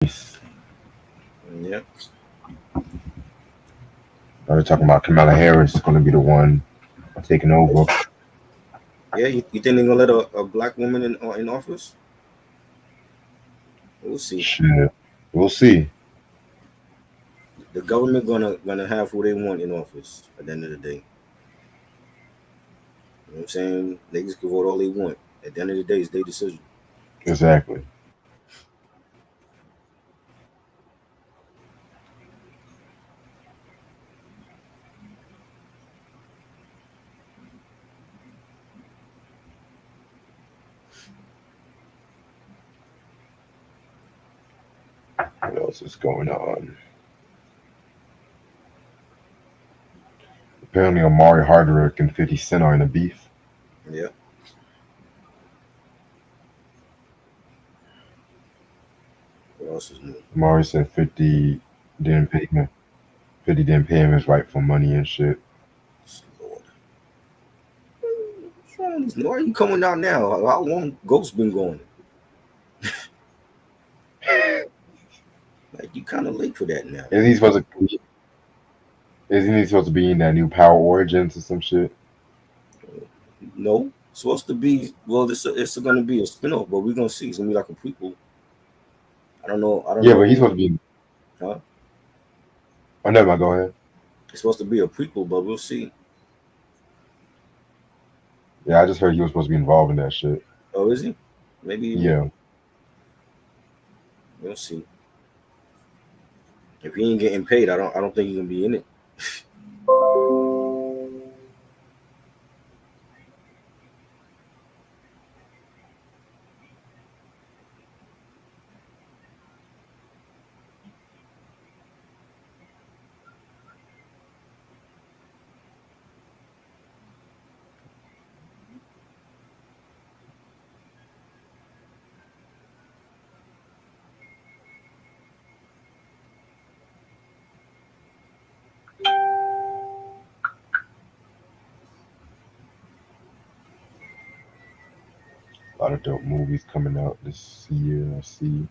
Yeah. They're talking about Kamala Harris is going to be the one taking over. Yeah, you think they're gonna let a black woman in office? We'll see. Shit. We'll see. The government gonna have who they want in office at the end of the day. You know what I'm saying? They just can vote all they want. At the end of the day, it's their decision. Exactly. What else is going on? Apparently, Amari Hardwick and 50 Cent are in a beef. Yeah. What else is new? Amari said 50 didn't pay him. 50 didn't pay him his rightful money and shit. Lord. What's wrong with this? Why are you coming out now? How long Ghost been going? Like you kind of late for that now. Isn't he supposed to? Isn't he supposed to be in that new Power Origins or some shit? No, it's supposed to be. Well, it's gonna be a spinoff, but we're gonna see. It's gonna be like a prequel. I don't know. I don't Yeah, but he's know. supposed to be. Huh? Oh, never mind. Go ahead. It's supposed to be a prequel, but we'll see. Yeah, I just heard he was supposed to be involved in that shit. Oh, is he? Maybe he will. Yeah, We'll see. If he ain't getting paid, I don't think he can be in it. a lot of dope movies coming out this year. I see.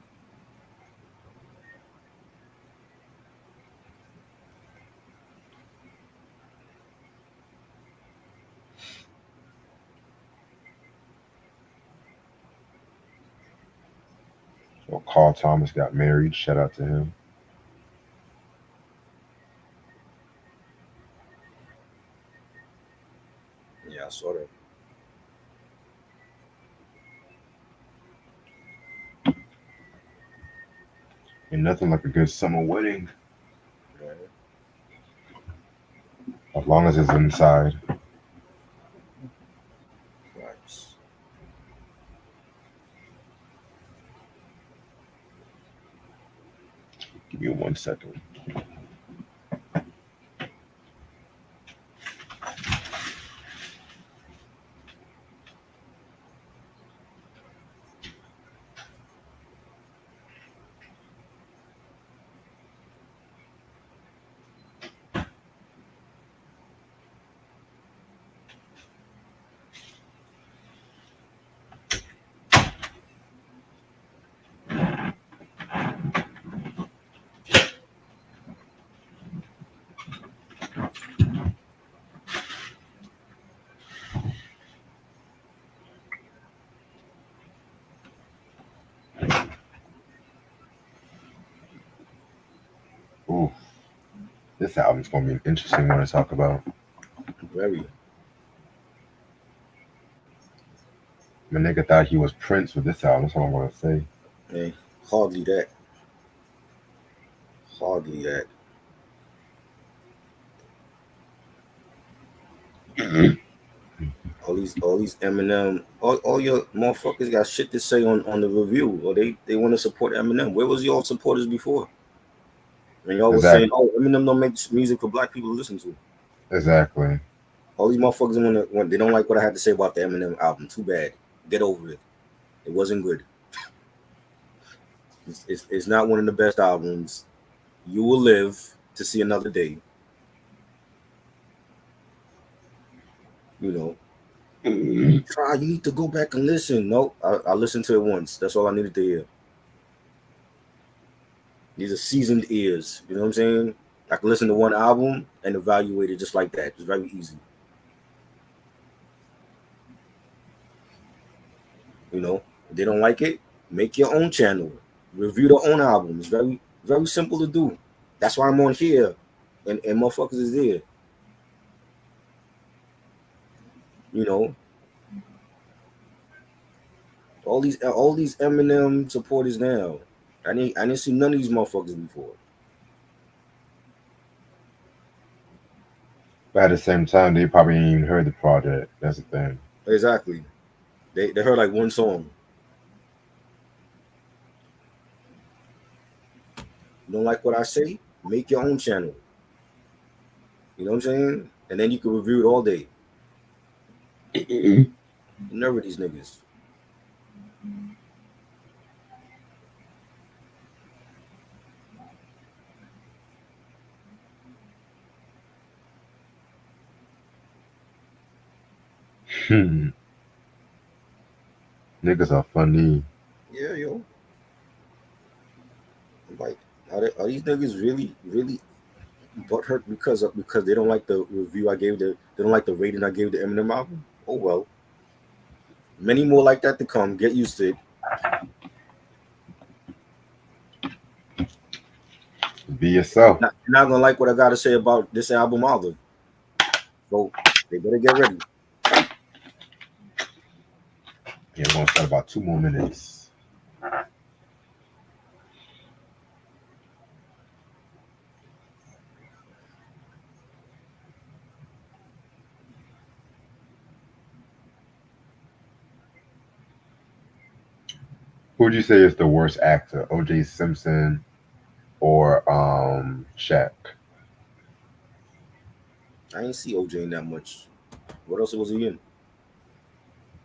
Well, Carl Thomas got married. Shout out to him. Yeah, I saw that. And nothing like a good summer wedding, Right. as long as it's inside. Right. Give me 1 second. Ooh, this album's gonna be an interesting one to talk about. Very. My nigga thought he was Prince with this album. That's what I'm gonna say. Hey, hardly that. Hardly that. All these Eminem, all your motherfuckers got shit to say on the review, or they want to support Eminem. Where was y'all supporters before? When y'all was saying, Exactly. "Oh, Eminem don't make music for black people to listen to." Exactly. All these motherfuckers when they don't like what I had to say about the Eminem album. Too bad. Get over it. It wasn't good. It's not one of the best albums. You will live to see another day. You know, try. You need to go back and listen. No, I listened to it once. That's all I needed to hear. These are seasoned ears. You know what I'm saying? I can listen to one album and evaluate it just like that. It's very easy. You know, if they don't like it, make your own channel, review their own album. It's very simple to do. That's why I'm on here, and motherfuckers is there. You know, all these Eminem supporters now. I didn't see none of these motherfuckers before. But at the same time, they probably ain't even heard the project. That's the thing. Exactly. They heard like one song. You don't like what I say? Make your own channel. You know what I'm saying? And then you can review it all day. Never these niggas. Hmm. Niggas are funny. Yeah, yo. Like, are these niggas really butthurt because they don't like the review I gave they don't like the rating I gave the Eminem album? Oh well. Many more like that to come. Get used to it. Be yourself. You're not gonna like what I gotta say about this album either. So they better get ready. Yeah, we're gonna start about 2 more minutes. Who would you say is the worst actor? O.J. Simpson or Shaq? I ain't see OJ in that much. What else was he in?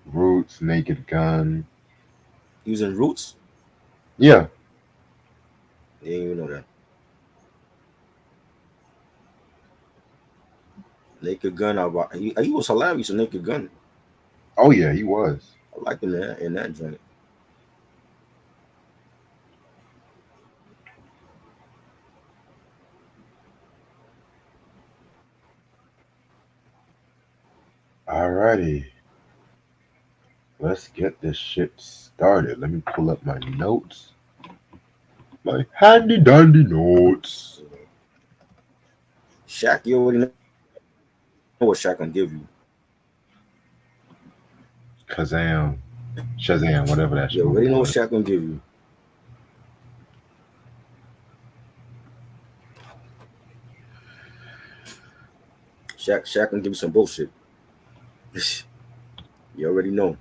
Roots, Naked Gun. He was in Roots. Yeah. I didn't even know that. Naked Gun. He was hilarious in Naked Gun. Oh yeah, he was. I liked him in that joint. Alrighty. Let's get this shit started. Let me pull up my notes. My handy dandy notes. Shaq, you already know what Shaq gonna give you. Kazam. Shazam, whatever that You shit already know what was. Shaq gonna give you. Shaq gonna give you some bullshit. You already know.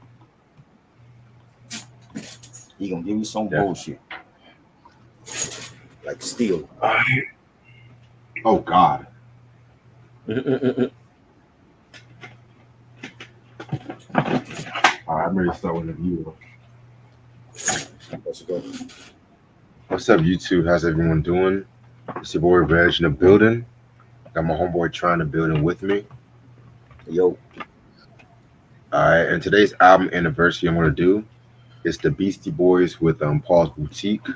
He gonna give you some Yeah. bullshit. Like steel. Oh God. Alright, I'm ready to start with the view. Let's go. What's up, YouTube? How's everyone doing? It's your boy Reg in the building. Got my homeboy trying to building with me. Yo, Alright, and today's album anniversary I'm gonna do is the Beastie Boys with Paul's Boutique.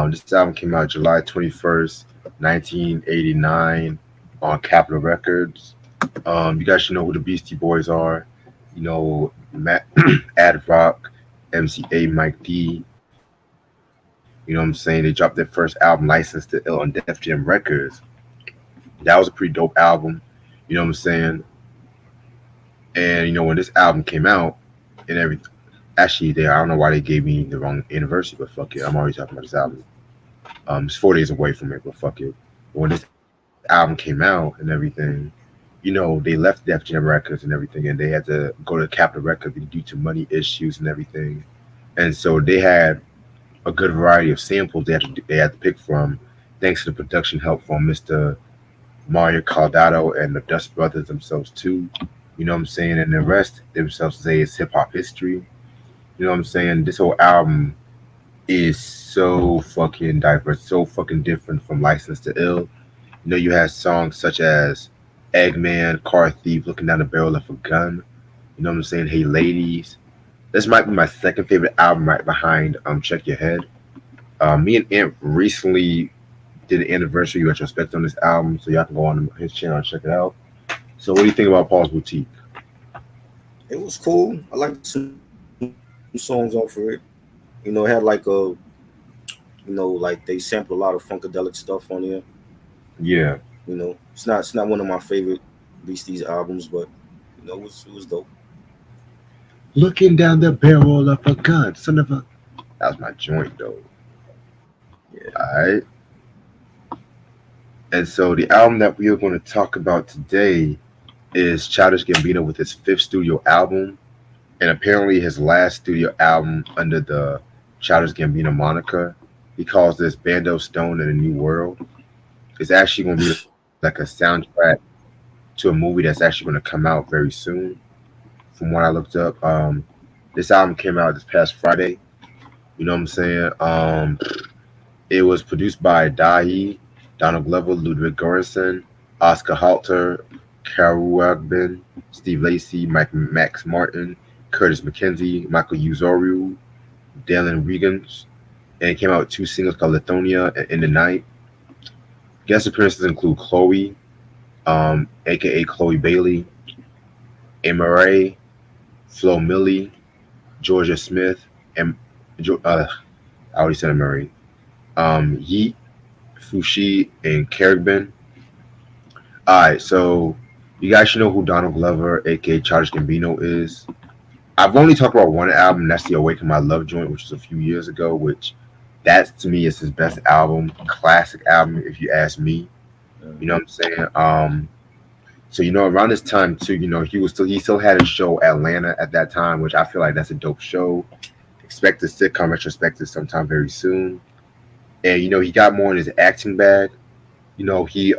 This album came out July 21st, 1989 on Capitol Records. You guys should know who the Beastie Boys are. You know, Matt, Ad Rock, MCA, Mike D. You know what I'm saying? They dropped their first album, License to Ill, on Def Jam Records. That was a pretty dope album. You know what I'm saying? And when this album came out and everything, actually, I don't know why they gave me the wrong anniversary, but fuck it, I'm already talking about this album. It's 4 days away from it, but fuck it. But when this album came out and everything, they left Def Jam Records and everything, and they had to go to Capitol Records due to money issues and everything. And so they had a good variety of samples they had to pick from, thanks to the production help from Mr. Mario Caldado and the Dust Brothers themselves too. You know what I'm saying? And the rest themselves say it's hip hop history. You know what I'm saying? This whole album is so fucking diverse, so fucking different from License to Ill. You had songs such as Eggman, Car Thief, Looking Down the Barrel of a Gun. You know what I'm saying? Hey Ladies. This might be my second favorite album right behind Check Your Head. Me and Imp recently did an anniversary retrospect on this album, so y'all can go on his channel and check it out. So, what do you think about Paul's Boutique? It was cool. I liked some songs off of it. It had like like they sampled a lot of funkadelic stuff on there. Yeah. It's not one of my favorite Beasties albums, but it was dope. Looking down the barrel of a gun, son of a. That was my joint, though. Yeah. Alright. And so, the album that we are going to talk about today is Childish Gambino with his fifth studio album, and apparently his last studio album under the Childish Gambino moniker. He calls this Bando Stone in a New World. It's actually going to be like a soundtrack to a movie that's actually going to come out very soon. From what I looked up, this album came out this past Friday. You know what I'm saying? It was produced by Dahi, Donald Glover, Ludwig Göransson, Oscar Halter, Carol Wagbin, Steve Lacy, Max Martin, Curtis McKenzie, Michael Uzoru, Dylan Regans, and it came out with two singles called Lithonia and In the Night. Guest appearances include Chloe, aka Chloe Bailey, Amaray, Flo Millie, Georgia Smith, and I already said Amaray, Yeet, Fushi, and Carrigbin. Alright, so you guys should know who Donald Glover, aka Childish Gambino, is. I've only talked about one album, that's the Awaken My Love joint, which was a few years ago, which that to me is his best album, classic album, if you ask me. You know what I'm saying? So around this time too, he still had a show Atlanta at that time, which I feel like that's a dope show. Expect a sitcom retrospective sometime very soon. And he got more in his acting bag. You know, he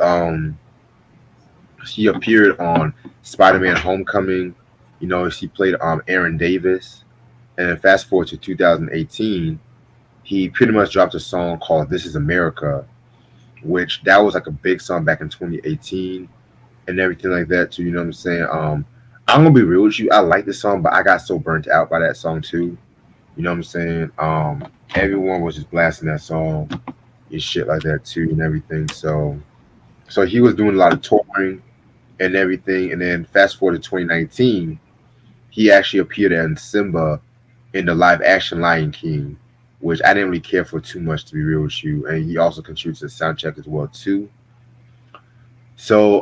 appeared on Spider-Man: Homecoming. He played Aaron Davis. And then fast forward to 2018, he pretty much dropped a song called "This Is America," which that was like a big song back in 2018 and everything like that too. You know what I'm saying? I'm gonna be real with you. I like this song, but I got so burnt out by that song too. You know what I'm saying? Everyone was just blasting that song and shit like that too and everything. So he was doing a lot of touring and everything. And then fast forward to 2019, he actually appeared in Simba in the live action Lion King, which I didn't really care for too much to be real with you. And he also contributes to the soundtrack as well too. So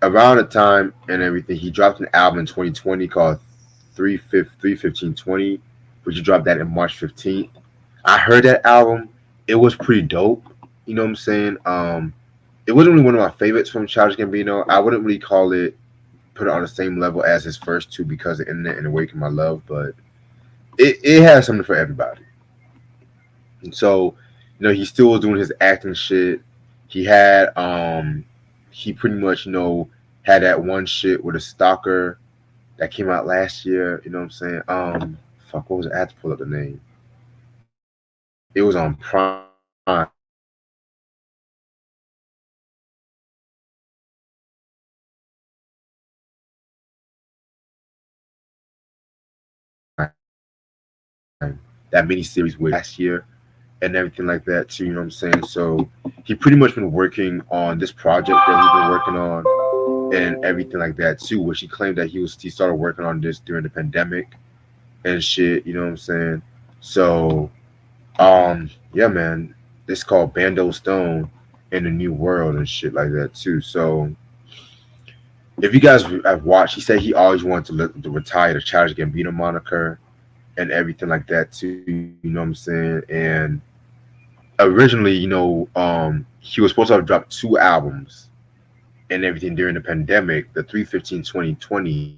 around the time and everything, he dropped an album in 2020 called 31520, which he dropped that in March 15th. I heard that album. It was pretty dope. You know what I'm saying? It wasn't really one of my favorites from Childish Gambino. I wouldn't really put it on the same level as his first two because of Internet and Awaken My Love, but it has something for everybody. And so, he still was doing his acting shit. He had he pretty much, had that one shit with a stalker that came out last year, you know what I'm saying? Fuck, what was it? I had to pull up the name. It was on Prime. That miniseries with last year and everything like that too, you know what I'm saying? So he pretty much been working on this project that he's been working on and everything like that too, which he claimed that he started working on this during the pandemic and shit, you know what I'm saying? So yeah man, it's called Bando Stone in the New World and shit like that too. So if you guys have watched, he said he always wanted to retire the Childish Gambino moniker and everything like that too, you know what I'm saying? And originally, he was supposed to have dropped two albums and everything during the pandemic, the 3152020,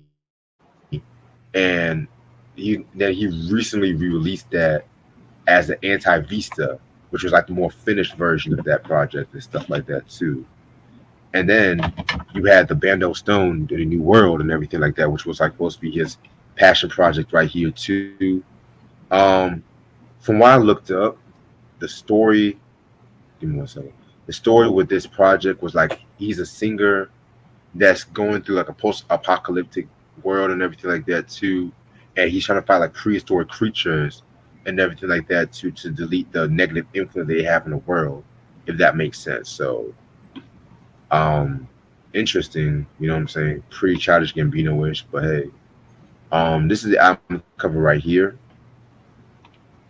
and he recently re-released that as the Anti-Vista, which was like the more finished version of that project and stuff like that too. And then you had the Bando Stone, the New World, and everything like that, which was like supposed to be his passion project right here too. Um, from what I looked up, the story. Give me one second. The story with this project was like he's a singer that's going through like a post-apocalyptic world and everything like that too, and he's trying to fight like prehistoric creatures and everything like that to delete the negative influence they have in the world, if that makes sense. So um interesting, you know what I'm saying? Pretty childish Gambino-ish, but hey. This is the album cover right here.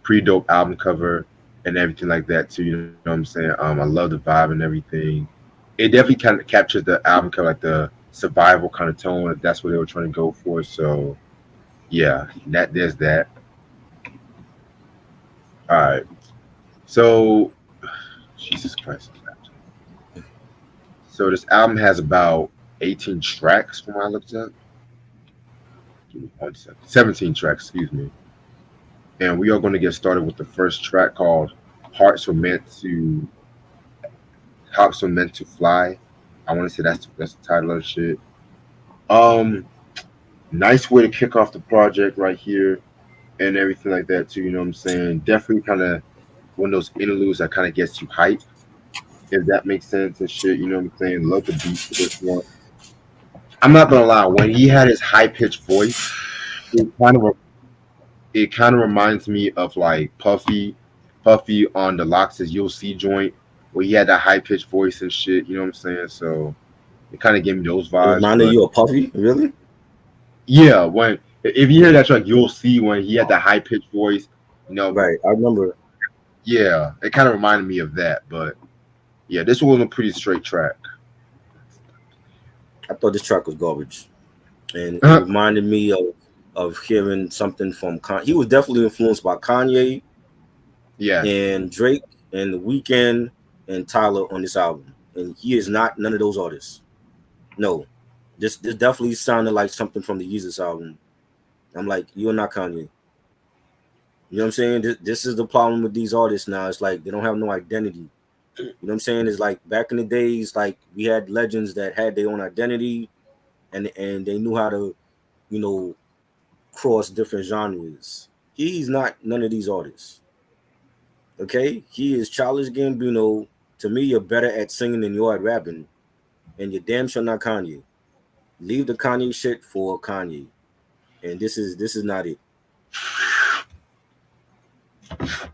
Pretty dope album cover and everything like that too, you know what I'm saying? I love the vibe and everything. It definitely kind of captures the album cover, like the survival kind of tone, if that's what they were trying to go for. So yeah, that there's that. All right. So Jesus Christ. So this album has about 18 tracks from what I looked up. Give me 1 second. 17 tracks, excuse me. And we are going to get started with the first track called Hearts Were Meant to Hearts Were Meant to Fly. I want to say that's the title of the shit. Um Nice way to kick off the project right here and everything like that too, you know what I'm saying? Definitely kind of one of those interludes that kind of gets you hype, if that makes sense and shit, you know what I'm saying? Love the beat for this one. I'm not gonna lie, when he had his high pitched voice, it kind of it kind of reminds me of like Puffy on the Lox's You'll See joint, where he had that high pitched voice and shit. You know what I'm saying? So it kind of gave me those It vibes. reminded But you of Puffy, really? yeah, when if you hear that track, you'll see when he had that high pitched voice. You know, Right. I remember. yeah, it kind of reminded me of that. But yeah, this was a pretty straight track. I thought this track was garbage, and it reminded me of hearing something from He was definitely influenced by Kanye Yeah, and Drake and The Weeknd and Tyler on this album, and he is not none of those artists. No, this definitely sounded like something from the Yeezus album. I'm like, you're not Kanye. You know what I'm saying? This is the problem with these artists now. It's like they don't have no identity. You know what I'm saying? It's like back in the days, like we had legends that had their own identity, and they knew how to, you know, cross different genres. He's not none of these artists. Okay, he is Childish Gambino. To me, you're better at singing than you are at rapping, and you're damn sure not Kanye. Leave the Kanye shit for Kanye, and this is not it.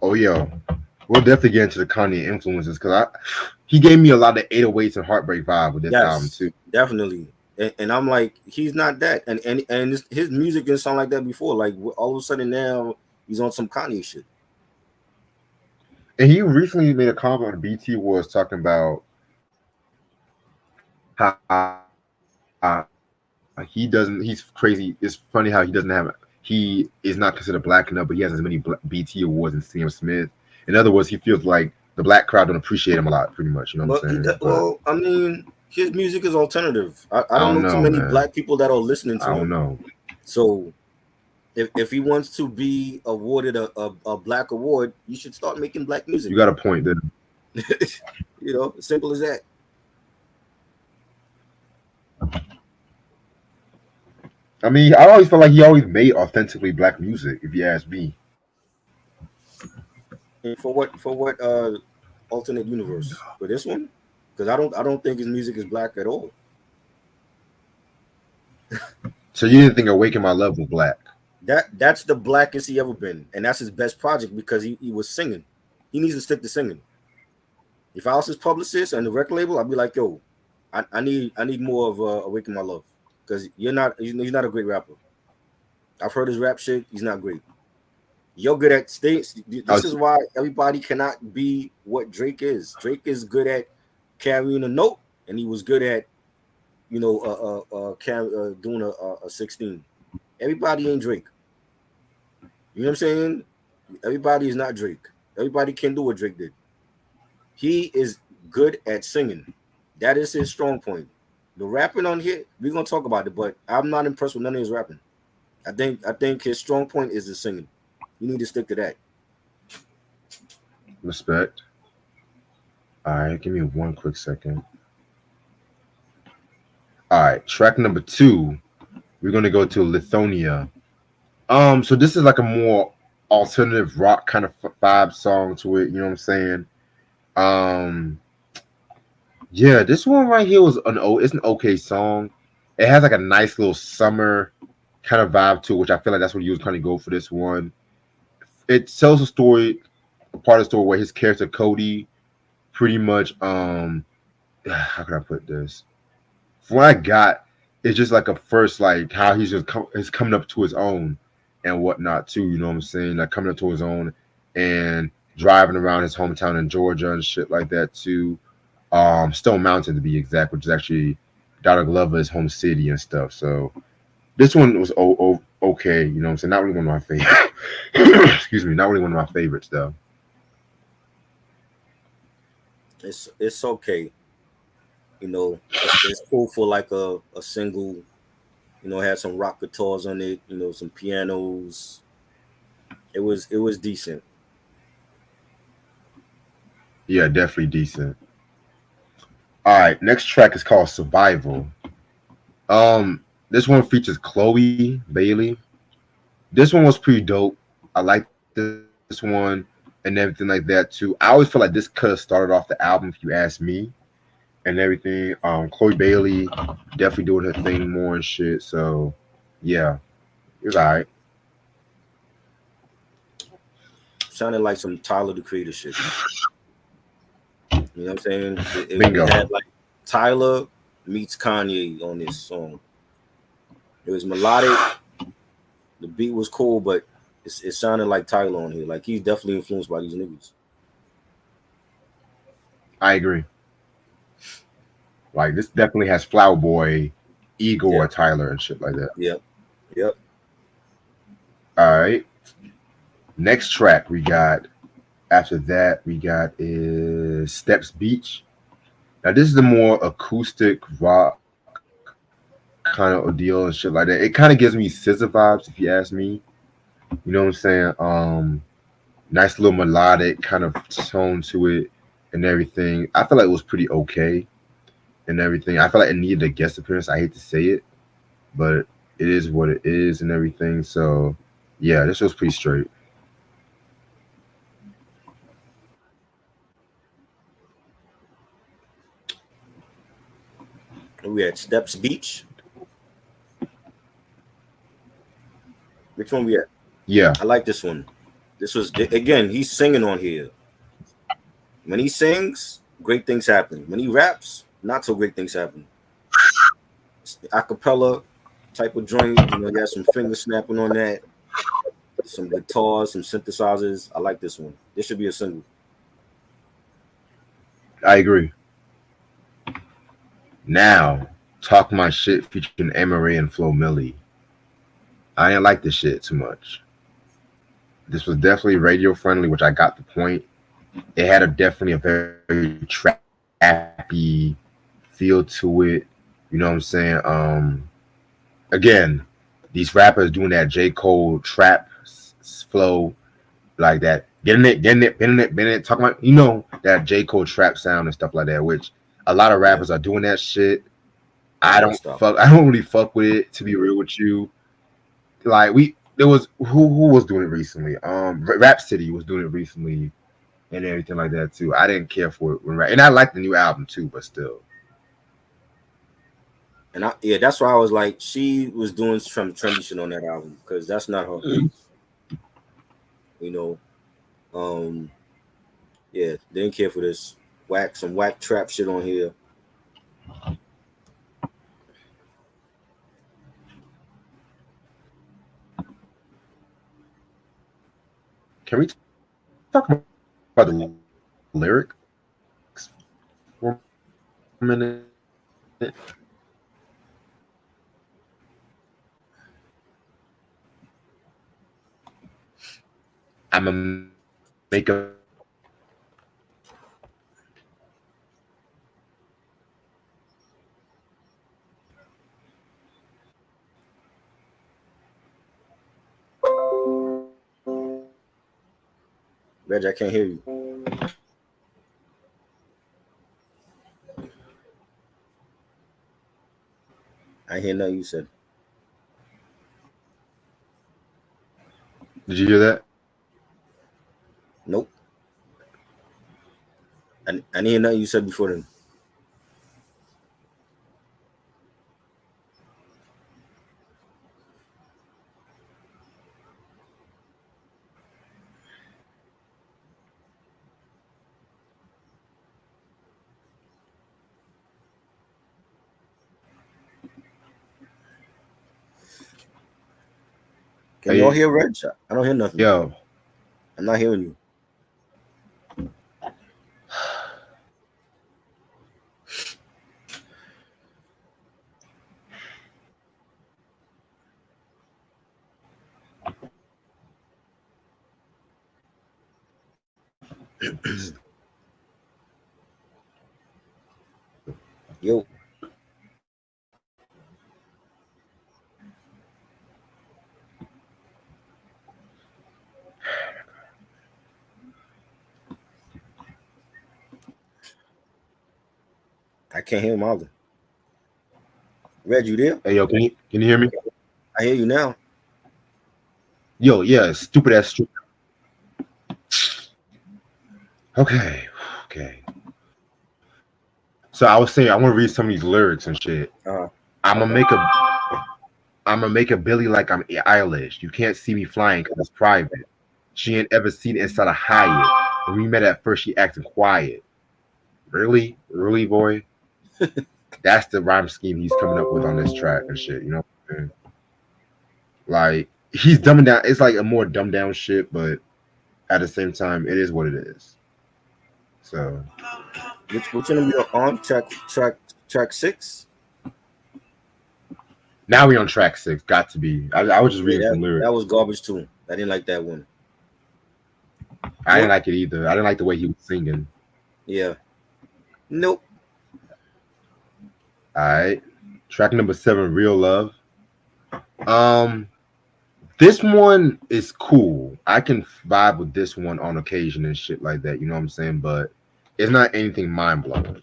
oh yeah, we'll definitely get into the Kanye influences because I he gave me a lot of 808s and heartbreak vibe with this album Yes, too. definitely. And I'm like, he's not that, and his music didn't sound like that before. Like all of a sudden now he's on some Kanye shit. And he recently made a comment on BT was talking about how he doesn't. He's crazy. It's funny how he doesn't have. He is not considered black enough, but he has as many BT awards as Sam Smith. In other words, he feels like the black crowd don't appreciate him a lot, pretty much. You know what I'm saying? But I mean, his music is alternative. I I don't don't know too know, many man. black people that are listening I to don't him. know. So if he wants to be awarded a black award, you should start making black music. You got a point there. You know, simple as that. I mean, I always felt like he always made authentically black music. If you ask me, And for what alternate universe? For this one? Because I don't think his music is black at all. so you didn't think "Awaken My Love" was black? That's the blackest he ever been, and that's his best project because he was singing. He needs to stick to singing. If I was his publicist and the record label, I'd be like, yo, I need more of Awaken My Love because he's not a great rapper. I've heard his rap shit. He's not great. You're good at states. This is why everybody cannot be what Drake is. Drake is good at carrying a note, and he was good at doing a 16. Everybody ain't Drake. You know what I'm saying? Everybody is not Drake. Everybody can do what Drake did. He is good at singing. That is his strong point. The rapping on here, we're gonna talk about it, but I'm not impressed with none of his rapping. I think his strong point is the singing. You need to stick to that. Respect. All right, give me 1 quick second. All right, track number 2. We're gonna go to Lithonia. So this is like a more alternative rock kind of vibe song to it. You know what I'm saying? Um, yeah, this one right here it's an okay song. It has like a nice little summer kind of vibe to it, which I feel like that's what you was kind of go for this one. it tells a story, a part of the story where his character Cody pretty much how can I put this? From what I got, it's just like a first like how he's coming up to his own and whatnot too. You know what I'm saying? Like coming up to his own and driving around his hometown in Georgia and shit like that too. Stone Mountain to be exact, which is actually Donald Glover's home city and stuff. So this one was okay. You know what I'm saying? Not really one of my favorites. Excuse me, not really one of my favorites though. It's okay. It's cool for like a single. Had some rock guitars on it. Some pianos. It was decent. Yeah, definitely decent. All right, next track is called Survival. This one features Chloe Bailey. This one was pretty dope. I like this one and everything like that too. I always feel like this could have started off the album if you ask me and everything. Chloe Bailey definitely doing her thing more and shit. So yeah, it was alright. Sounded like some Tyler the Creator shit. You know what I'm saying? It Bingo. had like Tyler meets Kanye on this song. It was melodic. The beat was cool, but it sounded like Tyler on here. Like he's definitely influenced by these niggas. I agree. Like this definitely has Flower Boy, Yeah, Igor, Tyler, and shit like that. yep, yep. All right. Next track we got after that we got is Steps Beach. Now this is the more acoustic rock kind of ordeal and shit like that. It kind of gives me scissor vibes if you ask me. You know what I'm saying? Nice little melodic kind of tone to it and everything. I feel like it was pretty okay and everything. I feel like it needed a guest appearance. I hate to say it, but it is what it is and everything. So yeah, this was pretty straight. We had Steps Beach. Which one we at? Yeah, I like this one. This was again. He's singing on here. When he sings, great things happen. When he raps, not so great things happen. It's the acapella type of joint. You got some finger snapping on that, some guitars, some synthesizers. I like this one. This should be a single. I agree. Now, Talk My Shit featuring Amaray and Flo Milli. I didn't like this shit too much. This was definitely radio friendly, which I got the point. It had definitely a very trappy feel to it. You know what I'm saying? Again, these rappers doing that J. Cole trap flow like that, getting it, talking about that J. Cole trap sound and stuff like that, which a lot of Yeah, rappers are doing that shit. I don't stop. I don't really fuck with it to be real with you. Like there was who was doing it recently. Rap City was doing it recently and everything like that too. I didn't care for it and I like the new album too, but still. And yeah, that's why I was like, she was doing some trendy shit on that album because that's not her. You know, um, yeah, didn't care for this some whack trap shit on here. Can we talk about the lyrics for a minute? I'm gonna make a Reg, I can't hear you. I hear nothing you said. Did you hear that? Nope. I didn't hear nothing you said before then. Can you all Hey, hear Reg? I don't hear nothing. yo, I'm not hearing you. Yo, I can't hear him either. Reg, you there? hey, yo, can you hear me? I hear you now. Yo, yeah, stupid ass stupid. Okay, okay. So I was saying I want to read some of these lyrics and shit. Uh, I'm gonna okay. make a I'm gonna make a Billy like I'm Eilish. You can't see me flying because it's private. She ain't ever seen it inside a Hyatt. When we met at first, she acting quiet. Really, really, boy. That's the rhyme scheme he's coming up with on this track and shit. You know, what I'm saying? Like he's dumbing down. It's like a more dumbed down shit, but at the same time, it is what it is. So Which one are we on? Track 6. now we on track 6. Got to be. I was just Yeah, reading that some that lyrics. was garbage too. I didn't like that one. I didn't Nope. like it either. I didn't like the way he was singing. Yeah. Nope. All right. Track number 7, Real Love. Um, this one is cool. I can vibe with this one on occasion and shit like that. You know what I'm saying? But it's not anything mind blowing.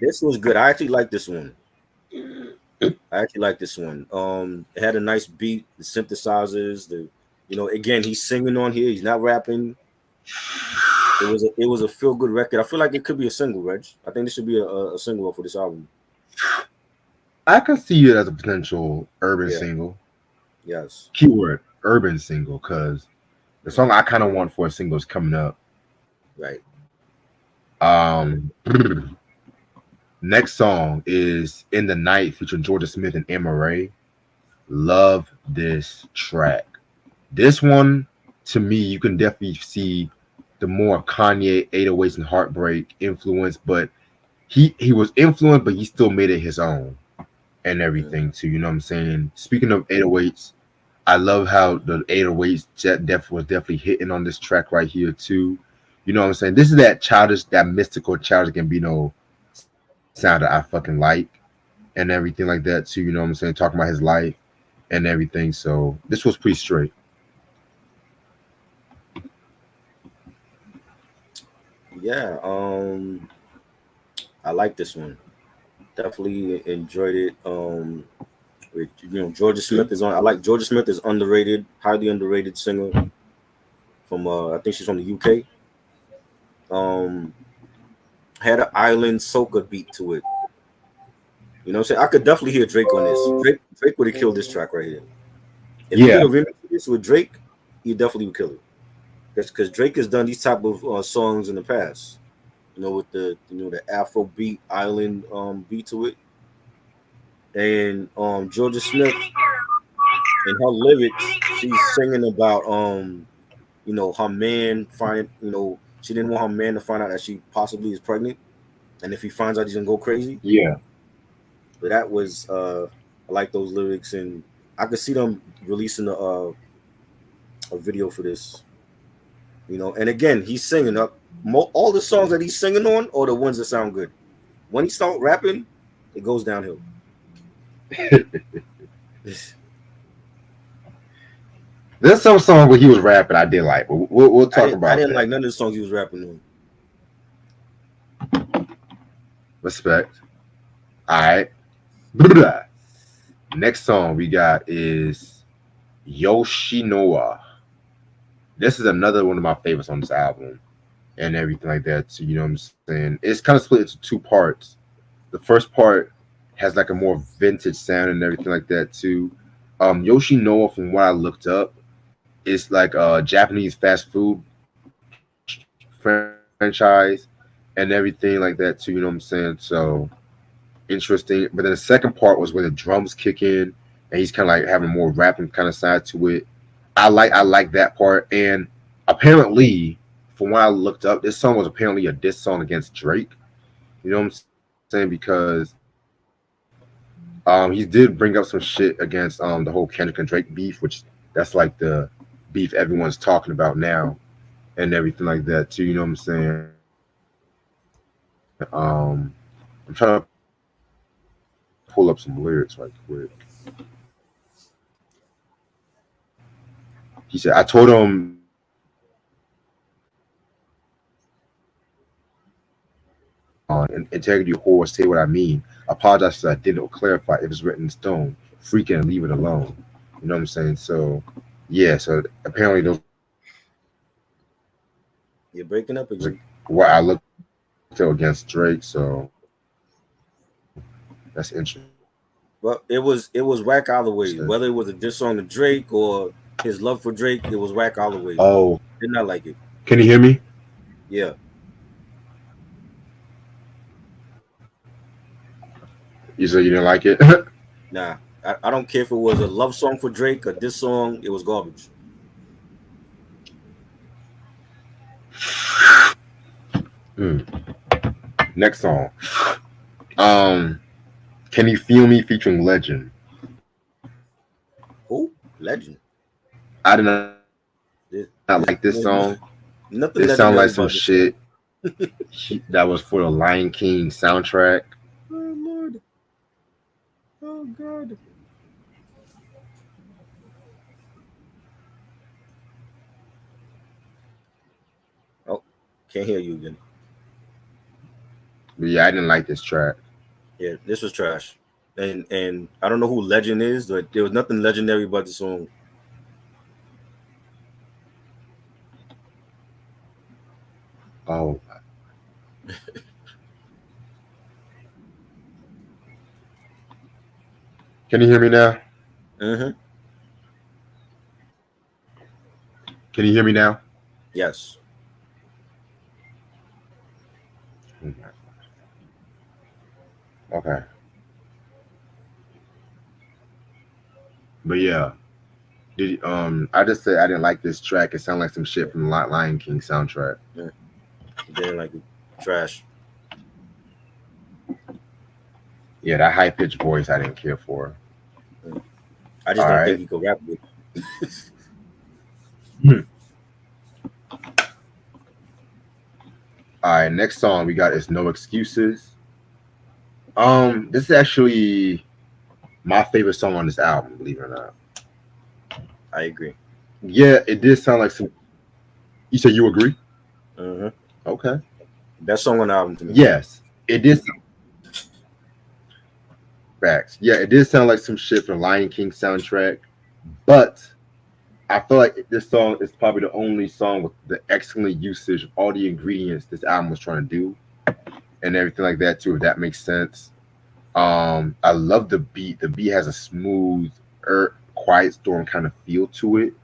This was good. I actually like this one. I actually like this one. It had a nice beat, the synthesizers, again, he's singing on here. He's not rapping. It was a feel good record. I feel like it could be a single, Reg. I think this should be a single for this album. I can see it as a potential urban Yeah. single. Yes. Keyword urban single, because the song I kind of want for a single is coming up. Right. Um, Next song is In the Night featuring Georgia Smith and Emma Ray. Love this track. This one, to me, you can definitely see the more Kanye 808s and Heartbreak influence, but he was influenced, but he still made it his own and Mm. everything too. You know what I'm saying? Speaking of 808s, I love how the 808s was definitely hitting on this track right here too. You know what I'm saying? This is that childish, that mystical childish Gambino sound that I fucking like and everything like that too. You know what I'm saying? Talking about his life and everything. So this was pretty straight. Yeah. I like this one. Definitely enjoyed it. Georgia Smith is on. I like Georgia Smith is underrated, highly underrated singer from I think she's from the UK. Um, had an island soca beat to it. You know what I'm saying? I could definitely hear Drake on this. Drake would have killed this track right here. If he did Yeah, a remix of this with Drake, he definitely would kill it. That's because Drake has done these type of songs in the past. With the Afro beat island beat to it, and Georgia Smith in her lyrics, she's singing about her man she didn't want her man to find out that she possibly is pregnant, and if he finds out, he's gonna go crazy. yeah. But that was I like those lyrics, and I could see them releasing a video for this. And again, he's singing up all the songs that he's singing on are the ones that sound good. When he start rapping, it goes downhill. There's some song where he was rapping I did like, but we'll I talk didn't I about didn't that. like none of the songs he was rapping on. Respect. All right. Next song we got is Yoshinoa. This is another one of my favorites on this album and everything like that. So you know what I'm saying? It's kind of split into two parts. The first part has like a more vintage sound and everything like that too. Yoshinoa, from what I looked up, is like a Japanese fast food franchise and everything like that too. You know what I'm saying? So interesting. But then the second part was when the drums kick in and he's kind of like having more rapping kind of side to it. I like that part. And apparently, from what I looked up, this song was apparently a diss song against Drake. You know what I'm saying? Because he did bring up some shit against the whole Kendrick and Drake beef, which that's like the beef everyone's talking about now and everything like that too. You know what I'm saying? I'm trying to pull up some lyrics right quick. He said, "I told him integrity whore, say what I mean. Apologize if I didn't or clarify if it's written in stone. Freak it and leave it alone." You know what I'm saying? So yeah, so apparently those are You're breaking up again. what I looked at against Drake. So that's interesting. But it was whack So, either way. Whether it was a diss song to Drake or his love for Drake, it was whack either way. oh, Did not like it. can you hear me? Yeah. You said you didn't like it? Nah. I don't care if it was a love song for Drake or this song, it was garbage. Hmm. Next song. Um, Can You Feel Me featuring Legend. Who? Legend. I did not like this song. There's This sounds like nothing some legendary shit about this song. that was for the Lion King soundtrack. Oh Lord. Oh God. Oh, can't hear you again. But yeah, I didn't like this track. Yeah, this was trash. And I don't know who Legend is, but there was nothing legendary about the song. Oh, can you hear me now? Mm-hmm. Can you hear me now? Yes. Okay. But yeah, I just said I didn't like this track. It sounded like some shit from the Lion King soundtrack. Yeah. Didn't like it. Trash. Yeah, that high pitched voice I didn't care for. Mm. I just All don't think right. he could rap good. Hmm. All right. Next song we got is No Excuses. This is actually my favorite song on this album. Believe it or not. I agree. Yeah, it did sound like some. You said you agree? Mm-hmm. Okay. Best song on the album to me. Yes, it did. Facts. Yeah, it did sound like some shit from Lion King soundtrack, but I feel like this song is probably the only song with the excellent usage of all the ingredients this album was trying to do and everything like that too. If that makes sense. I love the beat. The beat has a smooth, quiet storm kind of feel to it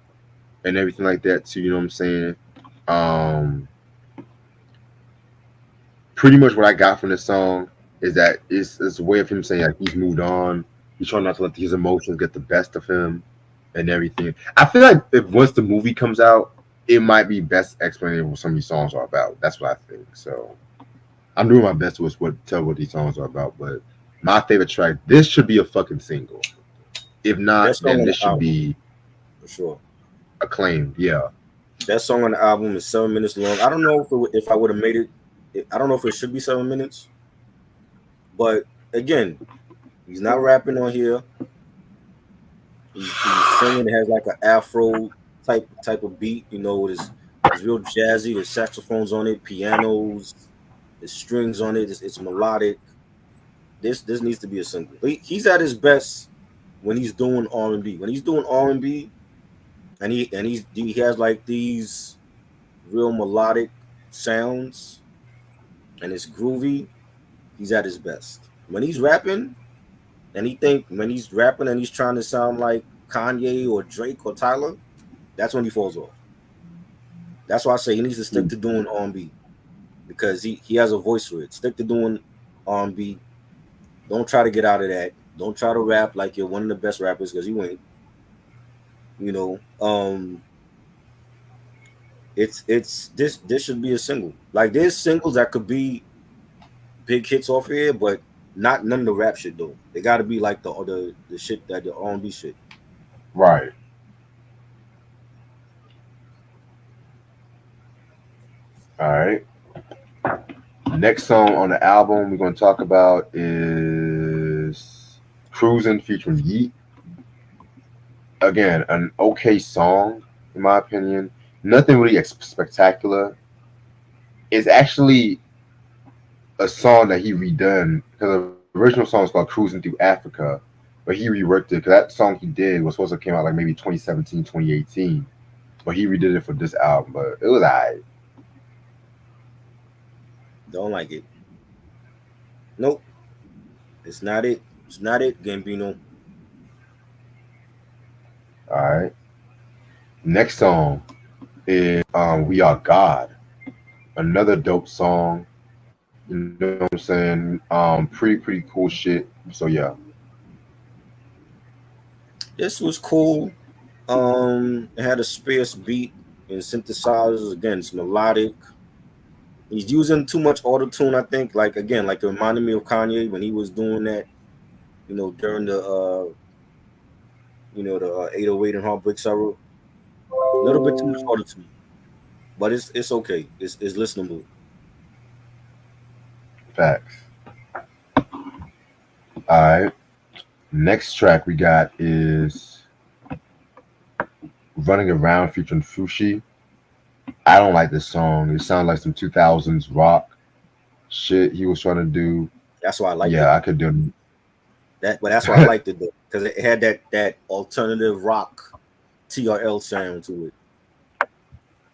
and everything like that too. You know what I'm saying? Um, Pretty much what I got from this song is that it's a way of him saying like he's moved on. He's trying not to let his emotions get the best of him and everything. I feel like if once the movie comes out, it might be best explaining what some of these songs are about. That's what I think. So I'm doing my best to tell what these songs are about. But my favorite track, this should be a fucking single. If not, Best song then on this the should album be for sure. acclaimed. Yeah. Best song on the album is 7 minutes long. I don't know if I would have made it. I don't know if it should be 7 minutes, but again, he's not rapping on here. He's singing. It has like an afro type of beat. You know, it's real jazzy. There's saxophones on it, pianos, there's strings on it. It's melodic. This needs to be a single. He's at his best when he's doing R&B. When he's doing R&B, and he has like these real melodic sounds, and it's groovy. He's at his best. When he's rapping and he's trying to sound like Kanye or Drake or Tyler, that's when he falls off. That's why I say he needs to stick to doing R&B because he has a voice for it. Stick to doing R&B, Don't try to get out of that. Don't try to rap like you're one of the best rappers because you ain't. You know, it's this should be a single. Like there's singles that could be big hits off here, but not none of the rap shit though. They got to be like the shit that the R&B shit. Right. All right. Next song on the album we're going to talk about is Cruising featuring Yeet. Again, an okay song, in my opinion. Nothing really spectacular. It's actually a song that he redone because the original song is called Cruising Through Africa, but he reworked it because that song he did was supposed to came out like maybe 2017, 2018, but he redid it for this album, but it was alright. Don't like it. Nope, it's not it. It's not it, Gambino. Alright. Next song is We Are God. Another dope song. You know what I'm saying? Pretty cool shit. So yeah. This was cool. It had a sparse beat and synthesizers. Again, it's melodic. He's using too much auto tune. I think, like again, like it reminded me of Kanye when he was doing that. During the the 808 and Heartbreak era. A little bit too much auto tune, but it's okay. It's listenable. Facts. Alright. Next track we got is Running Around featuring Fushi. I don't like this song. It sounds like some 2000s rock shit he was trying to do. That's why I liked it. Yeah, I could do But that's why I liked it though, because it had that alternative rock TRL sound to it.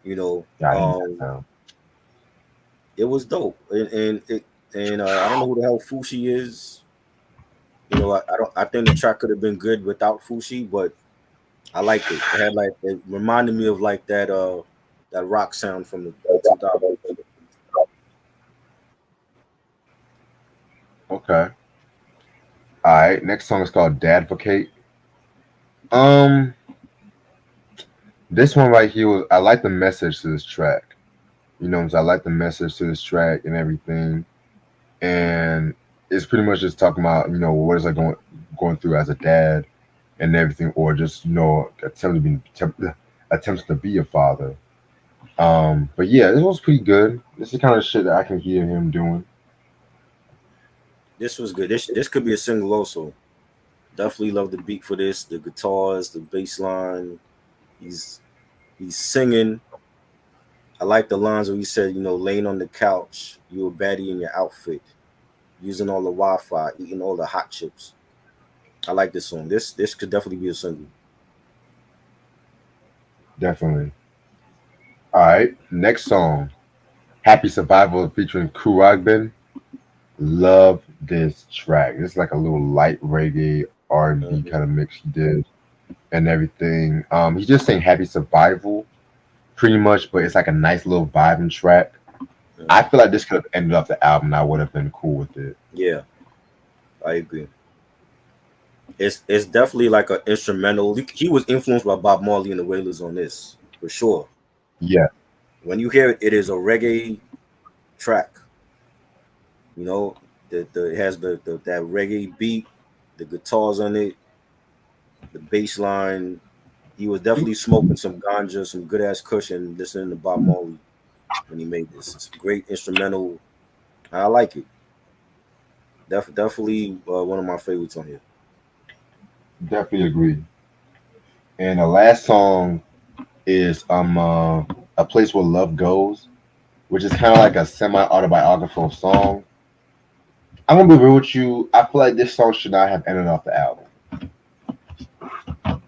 You know, yeah, I hate that um, sound. it was dope, and I don't know who the hell Fushi is. I don't. I think the track could have been good without Fushi, but I liked it. It had like it reminded me of like that rock sound from the 2000s. Okay. Alright, next song is called Dadvocate. Um, this one right here was I like the message to this track. You know what I'm saying? I like the message to this track and everything. And it's pretty much just talking about, what is I going through as a dad and everything, or just, attempts to be a father. But yeah, it was pretty good. This is the kind of shit that I can hear him doing. This was good. This could be a single also. Definitely love the beat for this. The guitars, the bass line. He's he's singing. I like the lines where he said, laying on the couch, you a baddie in your outfit, using all the Wi-Fi, eating all the hot chips. I like this song. This could definitely be a single. Definitely. All right, next song, Happy Survival featuring Kuragbin. Love this track. It's like a little light reggae R&B kind of Mhm. mix he did and everything. He just saying Happy Survival pretty much, but it's like a nice little vibing track. I Mhm. feel like this could have ended up the album and I would have been cool with it. Yeah, I agree. It's definitely like an instrumental. He was influenced by Bob Marley and the Wailers on this for sure. Yeah, When you hear it, it is a reggae track. You know, it has the that reggae beat, the guitars on it, the bass line. He was definitely smoking some ganja, some good ass cushion, listening to Bob Marley when he made this. It's a great instrumental. I like it. Definitely one of my favorites on here. definitely agree. And the last song is A Place Where Love Goes, which is kind of like a semi autobiographical song. I'm gonna be real with you. I feel like this song should not have ended off the album.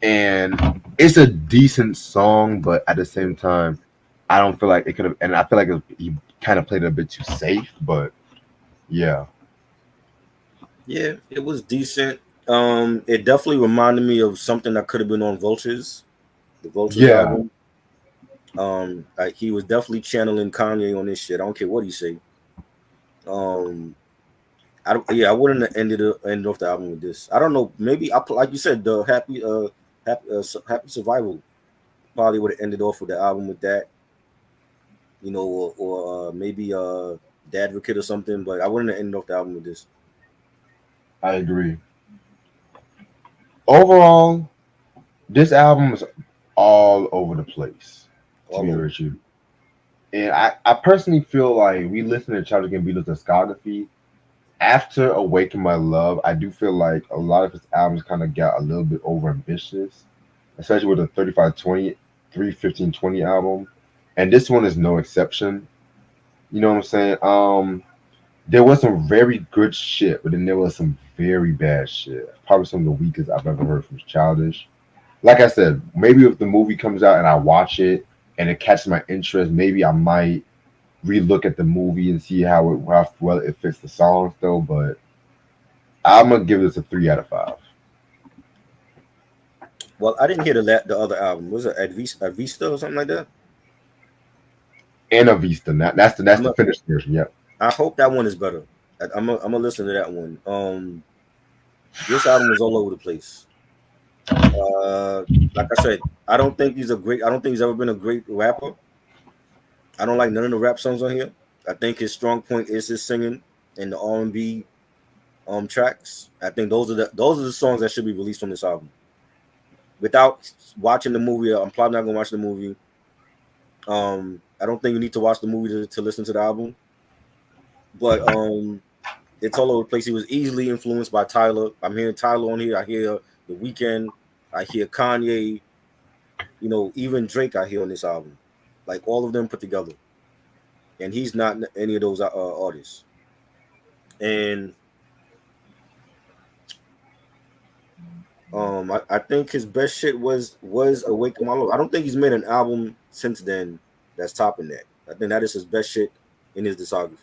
And it's a decent song, but at the same time, I don't feel like it could have. And I feel like he kind of played it a bit too safe. But yeah, Yeah, it was decent. It definitely reminded me of something that could have been on Vultures, the Vultures yeah, album. Like he was definitely channeling Kanye on this shit. I don't care what he say. Um, I wouldn't have ended off the album with this. I don't know. Maybe like you said, the happy survival probably would have ended off with the album with that, or maybe the advocate or something. But I wouldn't have ended off the album with this. I agree. Overall, this album is all over the place. To All be over. honest with you, and I personally feel like we listen to Childish Gambino's discography after Awaken My Love. I do feel like a lot of his albums kind of got a little bit over ambitious, especially with the 3520, 31520 album, and this one is no exception. You know what I'm saying? There was some very good shit, but then there was some very bad shit. Probably some of the weakest I've ever heard from Childish. Like I said, maybe if the movie comes out and I watch it and it catches my interest, maybe I might relook at the movie and see how well it fits the songs though. But I'm gonna give this a 3 out of 5. Well, I didn't hear the other album. Was it Advista or something like that? And a Vista, that's I'm the a, finished version. Yep. I hope that one is better. I'm gonna listen to that one. This album was all over the place. Uh, like I said, I don't think he's a great. I don't think he's ever been a great rapper. I don't like none of the rap songs on here. I think his strong point is his singing and the R&B tracks. I think those are the songs that should be released from this album. Without watching the movie, I'm probably not gonna watch the movie. I don't think you need to watch the movie to listen to the album. But it's all over the place. He was easily influenced by Tyler. I'm hearing Tyler on here. I hear The Weeknd. I hear Kanye. Even Drake. I hear on this album, like all of them put together. And he's not any of those artists. And I think his best shit was Awaken My Love. I don't think he's made an album since then that's topping that. I think that is his best shit in his discography.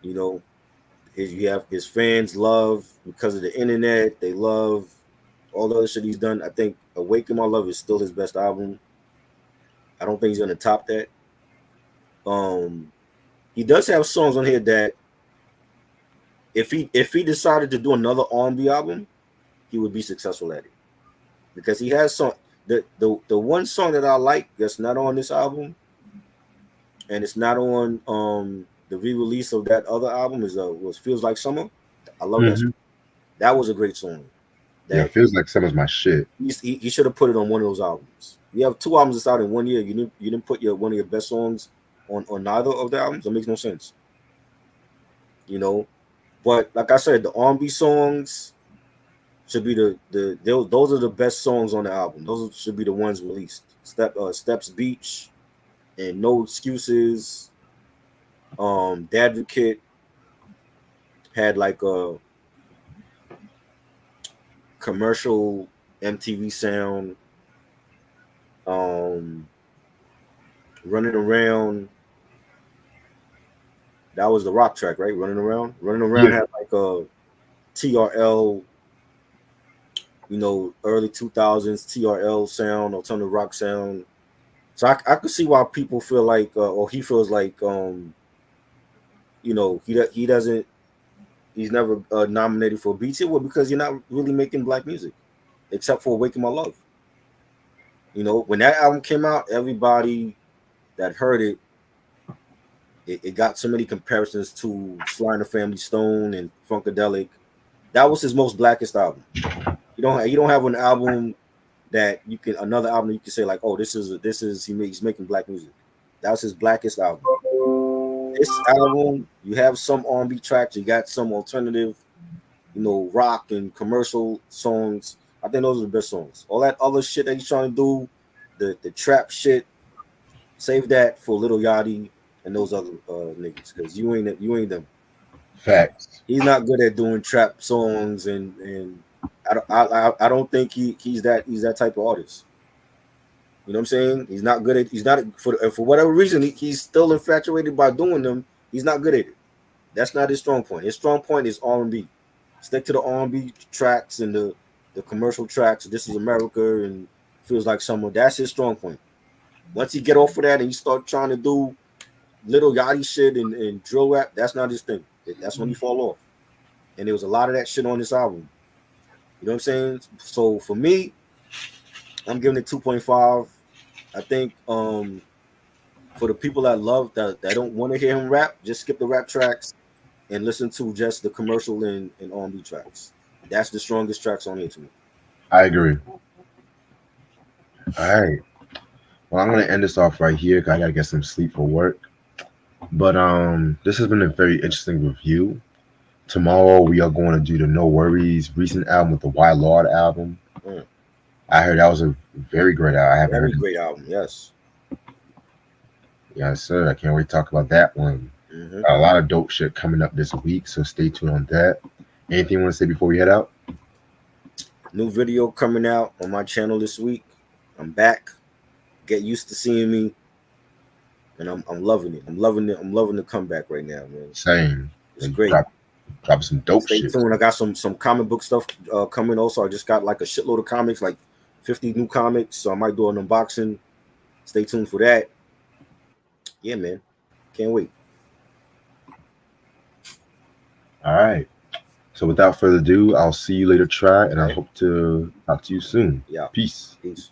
You know, you have his fans love because of the internet. They love all the other shit he's done. I think Awaken My Love is still his best album. I don't think he's gonna top that. Um, he does have songs on here that if he decided to do another R&B album, he would be successful at it because he has some. The one song that I like that's not on this album and it's not on the re-release of that other album was Feels Like Summer. I love that Hmm. song. That was a great song. Yeah, That feels like summer's my shit. he should have put it on one of those albums. You have two albums that's out in 1 year. You didn't put one of your best songs on neither of the albums. That makes no sense. You know. But like I said, the R&B songs should be those are the best songs on the album. Those should be the ones released. Steps Beach and No Excuses. The Advocate had like a commercial MTV sound. Um, Running Around. That was the rock track, right? Running Around. Running Around Yeah. had like a TRL, early 2000s TRL sound, alternative rock sound. So I could see why people feel like, or he feels like, he doesn't, he's never nominated for a BT Award because you're not really making black music, except for Waking My Love. When that album came out, everybody that heard it got so many comparisons to Sly and the Family Stone and Funkadelic. That was his most blackest album. You don't have an album that another album you can say like, oh, he's making black music. That was his blackest album. This album, you have some R&B tracks, you got some alternative, rock and commercial songs. I think those are the best songs. All that other shit that he's trying to do, the trap shit, save that for Little Yachty and those other niggas, because you ain't them. Facts. He's not good at doing trap songs, and I don't think he's that type of artist. You know what I'm saying? He's not for whatever reason he's still infatuated by doing them. He's not good at it. That's not his strong point. His strong point is R&B. Stick to the R&B tracks and the commercial tracks. This Is America and Feels Like Summer. That's his strong point. Once he get off of that and he start trying to do Little Yachty shit and drill rap, that's not his thing. That's when you fall off. And there was a lot of that shit on this album. You know what I'm saying? So for me, I'm giving it 2.5. I think for the people that love that don't want to hear him rap, just skip the rap tracks and listen to just the commercial and R&B tracks. That's the strongest tracks on here to me. I agree. All right. Well, I'm gonna end this off right here. 'Cause I gotta get some sleep for work. But this has been a very interesting review. Tomorrow we are going to do the No Worries recent album with the Y Lord album. Mm, I heard that was a very great album. I haven't very heard it. great album. Yes. Yes, sir. I can't wait to talk about that one. Hmm. Got a lot of dope shit coming up this week, so stay tuned on that. Anything you want to say before we head out? New video coming out on my channel this week. I'm back. Get used to seeing me, and I'm loving it. I'm loving it. I'm loving the comeback right now, man. Same. It's And great. drop some dope Stay shit. tuned. I got some comic book stuff coming. Also, I just got like a shitload of comics, like 50 new comics. So I might do an unboxing. Stay tuned for that. Yeah, man. Can't wait. All right. So without further ado, I'll see you later, try, and I Right. hope to talk to you soon. Yeah. Peace. Peace.